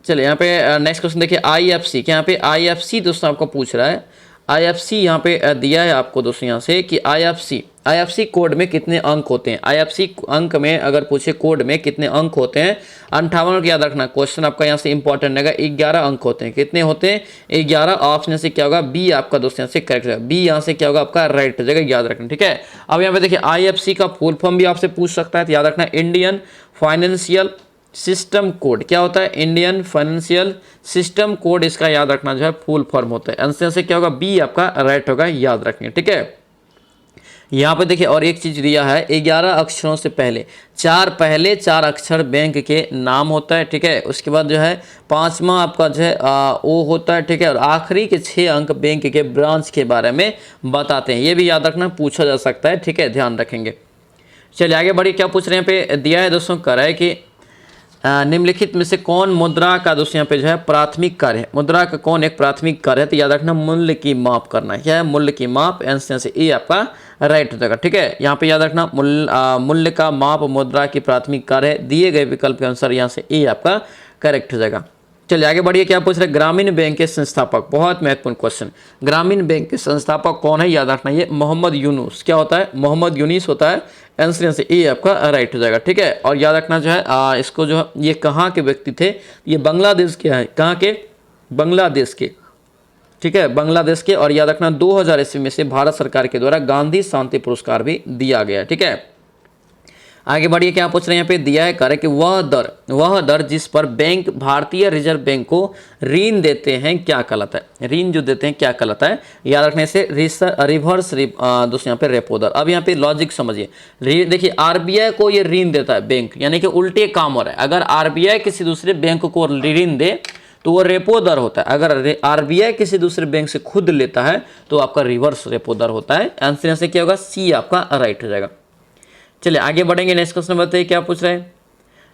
चलिए यहाँ पे नेक्स्ट क्वेश्चन देखिए, आईएफसी। क्या यहाँ पे आईएफसी दोस्तों आपको पूछ रहा है। आईएफसी यहाँ पे दिया है आपको दोस्तों यहाँ से कि आईएफसी कोड में कितने अंक होते हैं? आईएफसी अंक में अगर पूछे कोड में कितने अंक होते हैं? 58 याद रखना। क्वेश्चन आपका यहाँ से इंपॉर्टेंट रहेगा। 11 अंक होते हैं। कितने होते हैं? 11। ऑप्शन से क्या होगा? बी आपका दोस्तों यहाँ से करेक्ट होगा। बी यहाँ से क्या होगा? आपका राइट हो जाएगा। याद रखना। ठीक है, अब यहाँ पे देखिए आईएफसी का फुल फॉर्म भी आपसे पूछ सकता है, तो याद रखना, इंडियन फाइनेंशियल सिस्टम कोड। क्या होता है? Indian financial system code. इसका याद रखना जो है फुल फॉर्म होता है। आंसर से क्या होगा? बी आपका राइट होगा। याद रखेंगे। ठीक है, यहाँ पे देखिए और एक चीज दिया है, 11 अक्षरों से पहले पहले चार अक्षर बैंक के नाम होता है। ठीक है, उसके बाद जो है 5वां आपका जो है ओ होता है। ठीक है, और आखिरी के 6 अंक बैंक के ब्रांच के बारे में बताते हैं। ये भी याद रखना, पूछा जा सकता है। ठीक है, ध्यान रखेंगे। चलिए आगे बढ़िए। क्या पूछ रहे हैं पे दिया है दोस्तों, कर है कि निम्नलिखित में से कौन मुद्रा का दोस्तों यहाँ पे जो है प्राथमिक कार्य है, मुद्रा का कौन एक प्राथमिक कार्य है, तो याद रखना मूल्य की माप करना है। क्या है? मूल्य की माप। आंसर से ए आपका राइट हो जाएगा। ठीक है, यहाँ पे याद रखना मूल्य का माप मुद्रा की प्राथमिक कार्य है। दिए गए विकल्प के अनुसार यहाँ से ए आपका करेक्ट हो जाएगा। चलिए आगे बढ़िए, क्या पूछ रहे हैं? ग्रामीण बैंक के संस्थापक, बहुत महत्वपूर्ण क्वेश्चन। ग्रामीण बैंक के संस्थापक कौन है? याद रखना ये मोहम्मद यूनुस। क्या होता है? मोहम्मद यूनुस होता है। आंसर से ए आपका राइट हो जाएगा। ठीक है, और याद रखना जो है इसको जो है ये कहाँ के व्यक्ति थे? ये बांग्लादेश के हैं। कहाँ के? बांग्लादेश के। ठीक है, बांग्लादेश के। और याद रखना 2000 ईस्वी में से भारत सरकार के द्वारा गांधी शांति पुरस्कार भी दिया गया। ठीक है, आगे बढ़िए, क्या पूछ रहे हैं? यहाँ पे दिया है कार्य कि वह दर जिस पर बैंक भारतीय रिजर्व बैंक को ऋण देते हैं क्या कहलाता है? ऋण जो देते हैं क्या कहलाता है? याद रखने से रिवर्स दोस्तों यहाँ पे रेपो दर। अब यहाँ पे लॉजिक समझिए। देखिए आरबीआई को ये ऋण देता है बैंक, यानी कि उल्टे काम हो रहा है। अगर आरबीआई किसी दूसरे बैंक को ऋण दे तो वो रेपो दर होता है। अगर आरबीआई किसी दूसरे बैंक से खुद लेता है तो आपका रिवर्स रेपो दर होता है। आंसर से क्या होगा? सी आपका राइट हो जाएगा। चलिए आगे बढ़ेंगे। नेक्स्ट क्वेश्चन बताइए, क्या पूछ रहे हैं?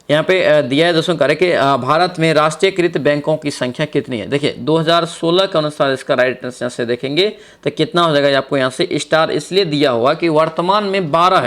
यहाँ पे दिया है दोस्तों कार्य कि भारत में राष्ट्रीयकृत बैंकों की संख्या कितनी है? देखिए 2016 के अनुसार इसका राइट आंसर से देखेंगे तो कितना हो जाएगा? आपको यहाँ से स्टार इसलिए दिया हुआ कि वर्तमान में 12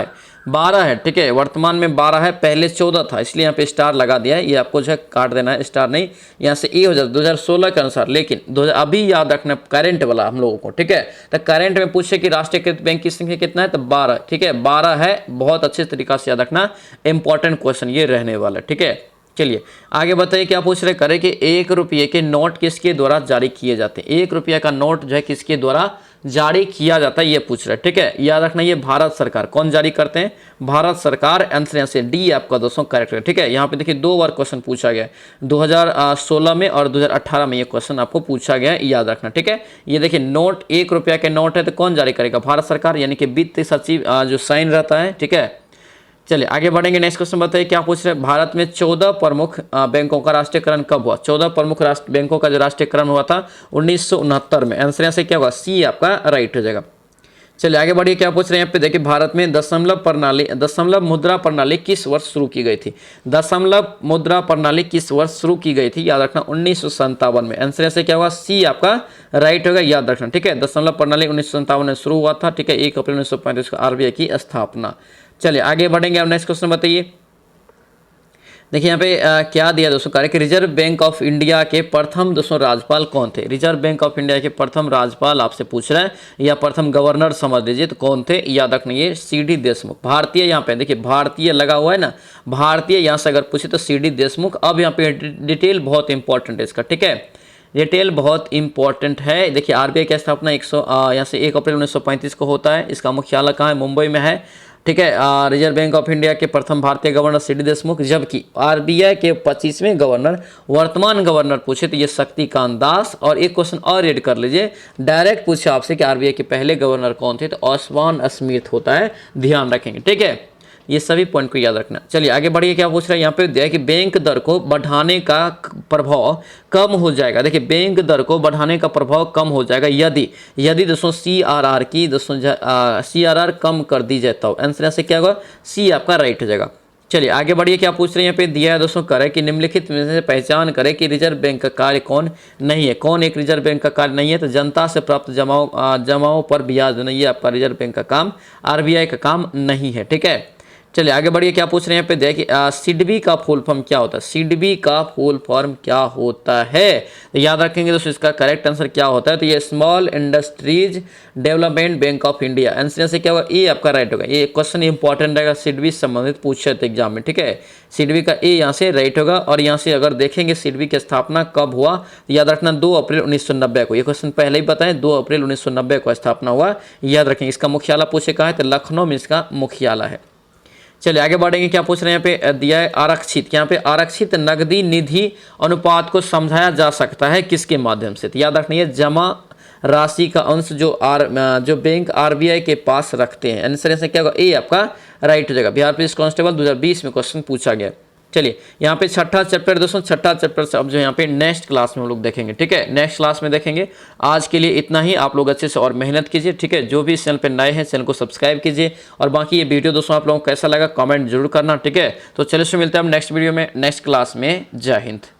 है। ठीक है, वर्तमान में 12 है, पहले 14 था, इसलिए यहाँ पे स्टार लगा दिया है। ये आपको जो है काट देना है, स्टार नहीं, यहाँ से ए हो जाता है 2016 के अनुसार। लेकिन अभी याद रखना करंट वाला हम लोगों को। ठीक है, तो करंट में पूछे कि राष्ट्रीयकृत बैंक की संख्या कितना है, तो 12। ठीक है, 12 है। बहुत अच्छे तरीका से याद रखना, इंपॉर्टेंट क्वेश्चन ये रहने वाला है। ठीक है, चलिए आगे बताइए, क्या पूछ रहे? करें कि 1 रुपये के नोट किसके द्वारा जारी किए जाते हैं? 1 रुपये का नोट जो है किसके द्वारा जारी किया जाता है ये पूछ रहे हैं। ठीक है, याद रखना ये भारत सरकार। कौन जारी करते हैं? भारत सरकार। आंसर यहाँ से डी आपका दोस्तों करेक्ट है। ठीक है, यहाँ पे देखिए 2 बार क्वेश्चन पूछा गया है, 2016 में और 2018 में ये क्वेश्चन आपको पूछा गया है, याद रखना। ठीक है, ये देखिए नोट 1 रुपया के नोट है तो कौन जारी करेगा? भारत सरकार, यानी कि वित्त सचिव जो साइन रहता है। ठीक है, चलिए आगे बढ़ेंगे। नेक्स्ट क्वेश्चन बताइए, क्या पूछ रहे हैं? भारत में 14 प्रमुख बैंकों का राष्ट्रीयकरण कब हुआ? 14 प्रमुख बैंकों का जो राष्ट्रीयकरण हुआ था 1969 में। आंसर यहाँ से क्या होगा? सी आपका राइट हो जाएगा। चलिए आगे बढ़िए, क्या पूछ रहे हैं? यहाँ पे देखिए भारत में दशमलव मुद्रा प्रणाली किस वर्ष शुरू की गई थी? दशमलव मुद्रा प्रणाली किस वर्ष शुरू की गई थी? याद रखना 1957 में। आंसर यहाँ से क्या होगा? सी आपका राइट होगा, याद रखना। ठीक है, दशमलव प्रणाली 1957 में शुरू हुआ था। ठीक है, 1 अप्रैल 1935 को आरबीआई की स्थापना। चलिए आगे बढ़ेंगे। अब नेक्स्ट क्वेश्चन बताइए। देखिए यहाँ पे क्या दिया दोस्तों कार्य कि रिजर्व बैंक ऑफ इंडिया के प्रथम दोस्तों राज्यपाल कौन थे? रिजर्व बैंक ऑफ इंडिया के प्रथम राज्यपाल आपसे पूछ रहे हैं, या प्रथम गवर्नर समझ लीजिए, तो कौन थे? याद रखना ये सी.डी. देशमुख। भारतीय यहाँ पे देखिए भारतीय लगा हुआ है ना, भारतीय यहाँ से अगर पूछे तो सी.डी. देशमुख। अब यहाँ पे डिटेल बहुत इंपॉर्टेंट है इसका। ठीक है, डिटेल बहुत इंपॉर्टेंट है। देखिए आरबीआई की स्थापना यहाँ से 1 अप्रैल 1935 को होता है। इसका मुख्यालय कहाँ है? मुंबई में है। ठीक है, रिजर्व बैंक ऑफ इंडिया के प्रथम भारतीय गवर्नर सी.डी. देशमुख, जबकि आरबीआई के 25वें गवर्नर, वर्तमान गवर्नर पूछे तो ये शक्तिकांत दास। और एक क्वेश्चन और ऐड कर लीजिए, डायरेक्ट पूछे आपसे कि आरबीआई के पहले गवर्नर कौन थे, तो ओस्मान स्मिथ होता है, ध्यान रखेंगे। ठीक है, ये सभी पॉइंट को याद रखना। चलिए आगे बढ़िए, क्या पूछ रहा है? यहाँ पे दिया है कि बैंक दर को बढ़ाने का प्रभाव कम हो जाएगा। देखिए बैंक दर को बढ़ाने का प्रभाव कम हो जाएगा यदि दोस्तों सीआरआर की दोस्तों सीआरआर कम कर दी जाए तो। आंसर से क्या होगा? सी आपका राइट हो जाएगा। चलिए आगे बढ़िए, क्या पूछ रहे हैं? यहाँ पे दिया है दोस्तों करें कि निम्नलिखित में से पहचान करें कि रिजर्व बैंक का कार्य कौन नहीं है। कौन एक रिजर्व बैंक का कार्य नहीं है? तो जनता से प्राप्त जमाओं पर ब्याज देना, ये आपका रिजर्व बैंक का काम, आरबीआई का काम नहीं है। ठीक है, चलिए आगे बढ़िए, क्या पूछ रहे हैं? यहाँ पे देखिए सिडबी का फुल फॉर्म क्या होता है? सिडबी का फुल फॉर्म क्या होता है? तो याद रखेंगे दोस्तों, इसका करेक्ट आंसर क्या होता है? तो ये small industries development bank of India. Answer से क्या होगा? ए आपका राइट होगा। ये क्वेश्चन इंपॉर्टेंट रहेगा, सिडबी से संबंधित पूछे थे एग्जाम में। ठीक है, सिडबी का ए यहाँ से राइट होगा। और यहाँ से अगर देखेंगे सिडबी की स्थापना कब हुआ, याद रखना 2 अप्रैल 1990 को। ये क्वेश्चन पहले ही बताएं, 2 अप्रैल 1990 को स्थापना हुआ, याद रखेंगे। इसका मुख्यालय पूछे कहाँ है? तो लखनऊ में इसका मुख्यालय है। चलिए आगे बढ़ेंगे, क्या पूछ रहे हैं? यहाँ पे दिया है आरक्षित। यहाँ पे आरक्षित नकदी निधि अनुपात को समझाया जा सकता है किसके माध्यम से? तो याद रखना, जमा राशि का अंश जो बैंक आरबीआई के पास रखते हैं। आंसर से क्या होगा? ए आपका राइट हो जाएगा। बिहार पुलिस कांस्टेबल 2020 में क्वेश्चन पूछा गया। चलिए यहाँ पे छठा चैप्टर दोस्तों, छठा चैप्टर से अब जो यहाँ पे नेक्स्ट क्लास में हम लोग देखेंगे, ठीक है, नेक्स्ट क्लास में देखेंगे। आज के लिए इतना ही, आप लोग अच्छे से और मेहनत कीजिए, ठीक है। जो भी इस चैनल पे नए हैं चैनल को सब्सक्राइब कीजिए, और बाकी ये वीडियो दोस्तों आप लोगों को कैसा लगा कमेंट जरूर करना, ठीक है। तो चलिए मिलते हैं हम नेक्स्ट वीडियो में, नेक्स्ट क्लास में। जय हिंद।